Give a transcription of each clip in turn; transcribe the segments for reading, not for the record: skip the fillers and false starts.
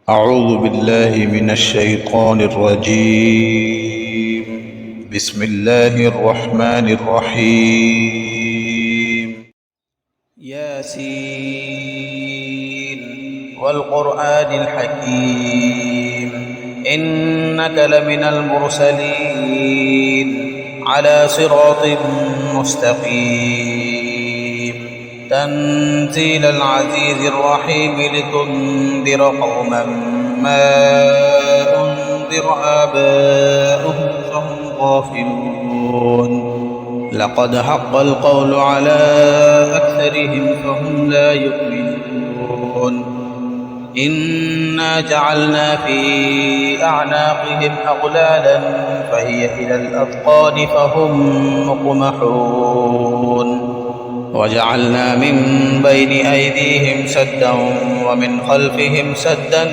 أعوذ بالله من الشيطان الرجيم. بسم الله الرحمن الرحيم. ياسين والقرآن الحكيم إنك لمن المرسلين على صراط مستقيم تنزيل العزيز الرحيم لتنذر قوما ما أنذر آباؤهم فهم غافلون لقد حق القول على أكثرهم فهم لا يؤمنون إنا جعلنا في أعناقهم أغلالا فهي إلى الأذقان فهم مقمحون وجعلنا من بين أيديهم سدا ومن خلفهم سدا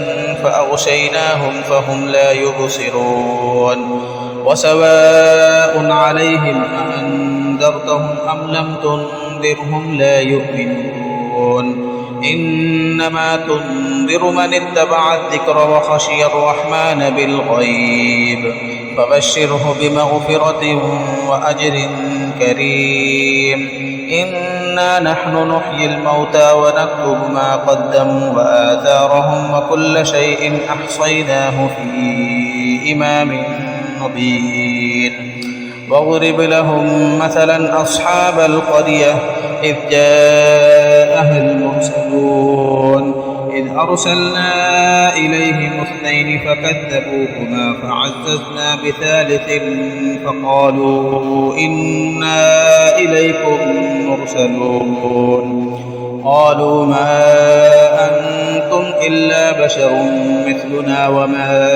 فأغشيناهم فهم لا يبصرون وسواء عليهم أأنذرتهم أم لم تنذرهم لا يؤمنون إنما تنذر من اتبع الذكر وخشي الرحمن بالغيب فبشره بمغفرة وأجر كريم إنا نحن نحيي الموتى ونكتب ما قدموا وآثارهم وكل شيء أحصيناه في إمام مبين واضرب لهم مثلا أصحاب القرية إذ جاءها المرسلون إذ أرسلنا إليهم اثنين فكذبوهما فعززنا بثالث فقالوا إنا إليكم مرسلون قالوا ما أنتم إلا بشر مثلنا وما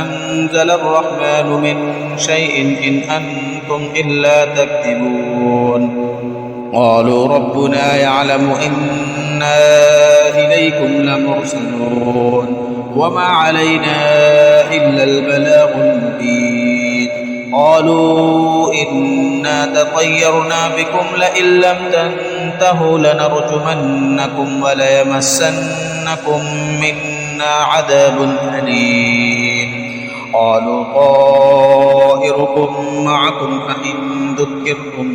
أنزل الرحمن من شيء إن أنتم إلا تكذبون قالوا ربنا يعلم إنا إليكم لمرسلون وما علينا إلا البلاغ المبين قالوا إنا تطيرنا بكم لئن لم تنتهوا لنرجمنكم وليمسنكم منا عذاب أليم قالوا طائركم معكم أئن ذكرتم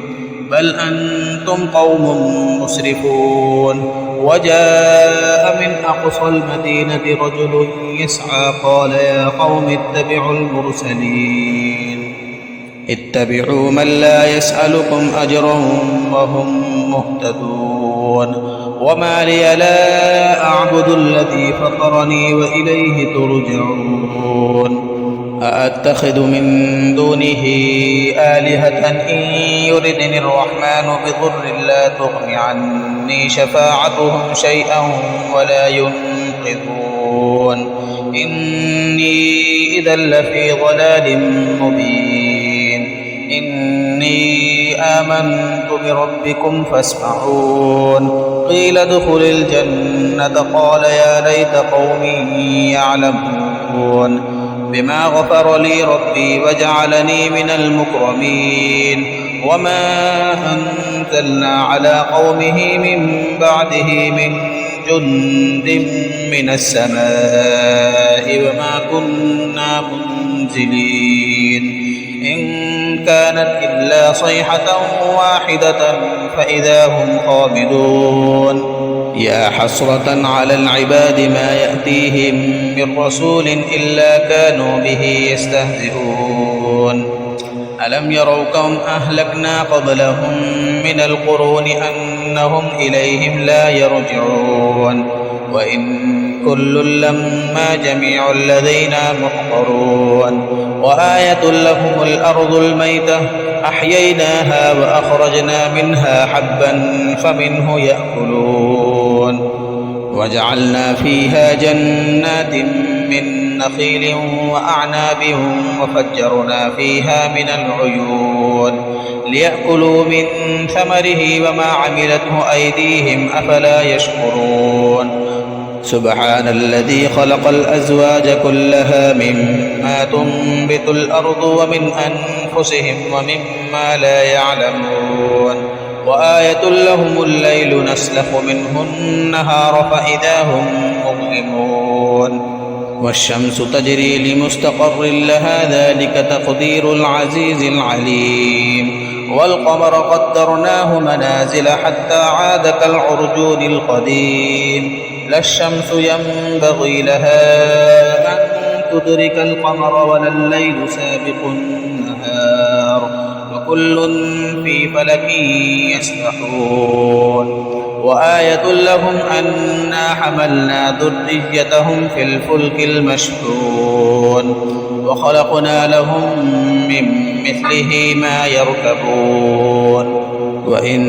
بل أنتم قوم مسرفون وجاء من أقصى المدينة رجل يسعى قال يا قوم اتبعوا المرسلين اتبعوا من لا يسألكم أجرا وهم مهتدون وما لي لا أعبد الذي فطرني وإليه ترجعون أأتخذ من دونه آلهة إن يردني الرحمن بضر لا تغن عني شفاعتهم شيئا ولا ينقذون إني إذا لفي ضلال مبين إني آمنت بربكم فاسمعون قيل ادخل الجنة قال يا ليت قومي يعلمون بما غفر لي ربي وجعلني من المكرمين وما أنزلنا على قومه من بعده من جند من السماء وما كنا منزلين إن كانت إلا صيحة واحدة فإذا هم خامدون يا حسرة على العباد ما يأتيهم من رسول إلا كانوا به يستهزئون ألم يروا كم أهلكنا قبلهم من القرون أنهم إليهم لا يرجعون وإن كل لما جميع لدينا محضرون وآية لهم الأرض الميتة أحييناها وأخرجنا منها حبا فمنه يأكلون وجعلنا فيها جنات من نخيل وأعناب وفجرنا فيها من العيون ليأكلوا من ثمره وما عملته أيديهم أفلا يشكرون سبحان الذي خلق الأزواج كلها مما تنبت الأرض ومن أنفسهم ومما لا يعلمون وآية لهم الليل نسلخ منه النهار فإذا هم مظلمون والشمس تجري لمستقر لها ذلك تقدير العزيز العليم والقمر قدرناه منازل حتى عاد كالعرجون القديم لا الشمس ينبغي لها أن تدرك القمر ولا الليل سابق النهار وكل في فلك يسبحون وآية لهم أنا حملنا ذريتهم في الفلك المشحون وخلقنا لهم من مثله ما يركبون وإن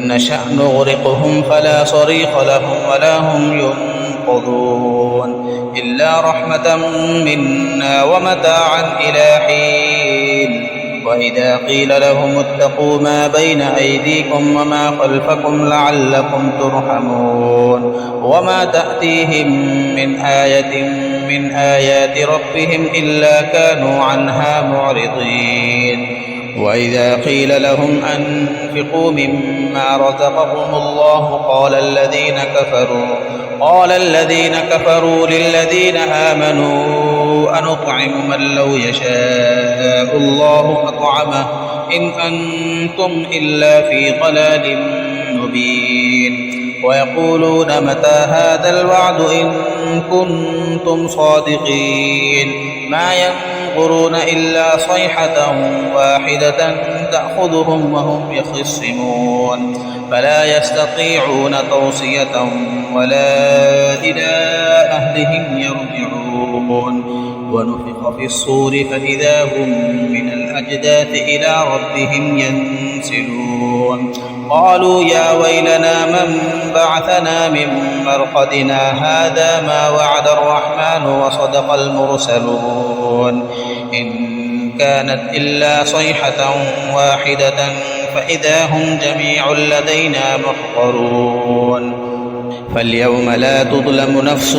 نشأ نغرقهم فلا صريخ لهم ولا هم ينقذون إلا رحمة منا ومتاعا إلى حين وإذا قيل لهم اتقوا ما بين أيديكم وما خلفكم لعلكم ترحمون وما تأتيهم من آية من آيات ربهم إلا كانوا عنها معرضين وإذا قيل لهم أنفقوا مما رزقكم الله قال الذين كفروا للذين آمنوا أنطعم من لو يشاء الله أطعمه إن أنتم إلا في ضلال مبين ويقولون متى هذا الوعد إن كنتم صادقين ما ينظرون إلا صيحة واحدة تأخذهم وهم يخصمون فلا يستطيعون توصية ولا إلى أهلهم يرجعون ونفخ في الصور فإذا هم من الأجداث إلى ربهم ينسلون قالوا يا ويلنا من بعثنا من مرقدنا هذا ما وعد الرحمن وصدق المرسلون إن كانت إلا صيحة واحدة فإذا هم جميع لدينا محضرون فاليوم لا تظلم نفس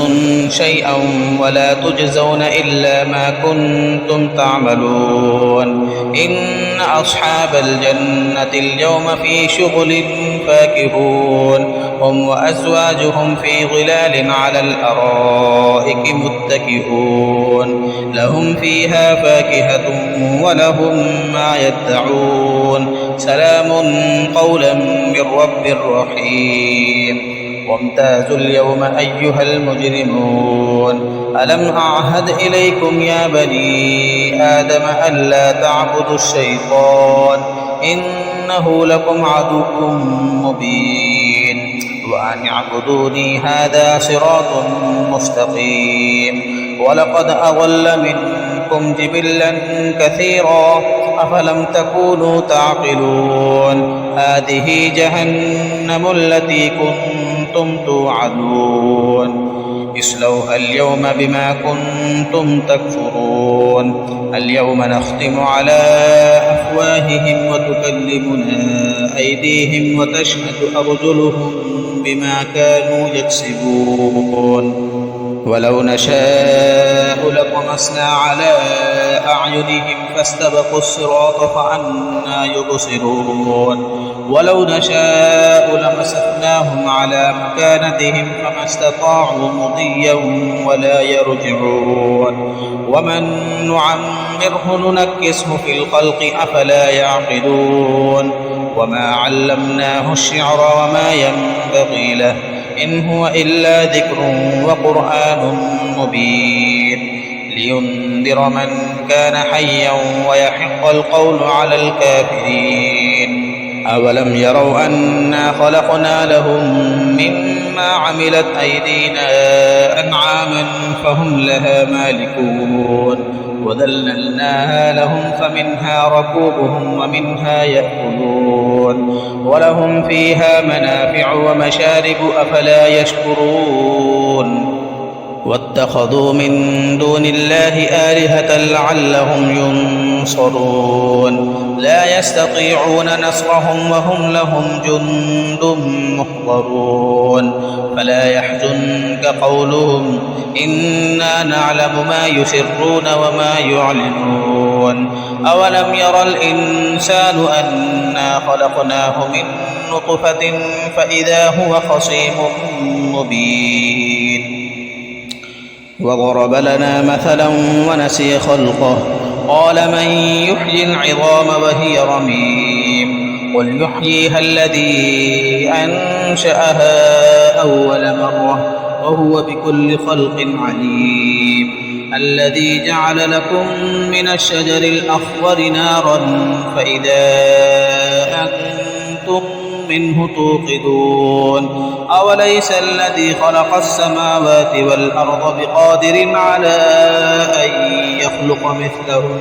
شيئا ولا تجزون إلا ما كنتم تعملون إن أصحاب الجنة اليوم في شغل فاكهون هم وأزواجهم في ظلال على الأرائك متكئون لهم فيها فاكهة ولهم ما يدعون سلام قولا من رب رحيم وامتازوا اليوم أيها المجرمون ألم أعهد إليكم يا بني آدم ألا تعبدوا الشيطان إنه لكم عدو مبين وأن اعبدوني هذا صراط مستقيم ولقد أضل منكم جبلا كثيرا أفلم تكونوا تعقلون هذه جهنم التي كنتم توعدون اصلوها اليوم بما كنتم تكفرون اليوم نختم على أفواههم وتكلمنا أيديهم وتشهد أرجلهم بما كانوا يكسبون ولو نشاء لطمسنا على أعينهم فاستبقوا الصراط فأنى يبصرون ولو نشاء لمسخناهم على مكانتهم فما استطاعوا مضيا ولا يرجعون ومن نعمره ننكسه في الخلق أفلا يعقلون وما علمناه الشعر وما ينبغي له إن هو إلا ذكر وقرآن مبين لينذر من كان حيا ويحق القول على الكافرين أولم يروا أنا خلقنا لهم مما عملت أيدينا أنعاما فهم لها مالكون وذللناها لهم فمنها ركوبهم ومنها يأكلون ولهم فيها منافع ومشارب أفلا يشكرون واتخذوا من دون الله آلهة لعلهم ينصرون لا يستطيعون نصرهم وهم لهم جند محضرون فلا يحزنك قولهم إنا نعلم ما يسرون وما يعلنون أولم ير الإنسان أنا خلقناه من نطفة فإذا هو خصيم مبين وضرب لنا مثلا ونسي خلقه قال من يحيي العظام وهي رميم قل يحييها الذي أنشأها أول مرة وهو بكل خلق عليم الذي جعل لكم من الشجر الأخضر نارا فإذا أنتم منه توقدون أوليس الذي خلق السماوات والأرض بقادر على أن يخلق مثلهم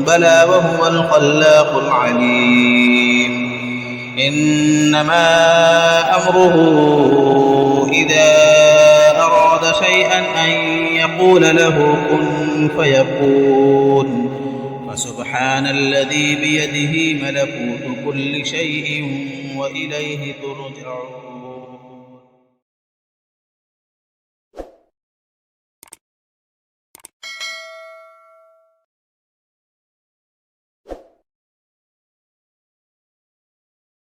بلى وهو الخلاق العليم إنما أمره إذا أراد شيئا أن يقول له كن فيكون فسبحان الذي بيده ملكوت كل شيء وإليه ترجعون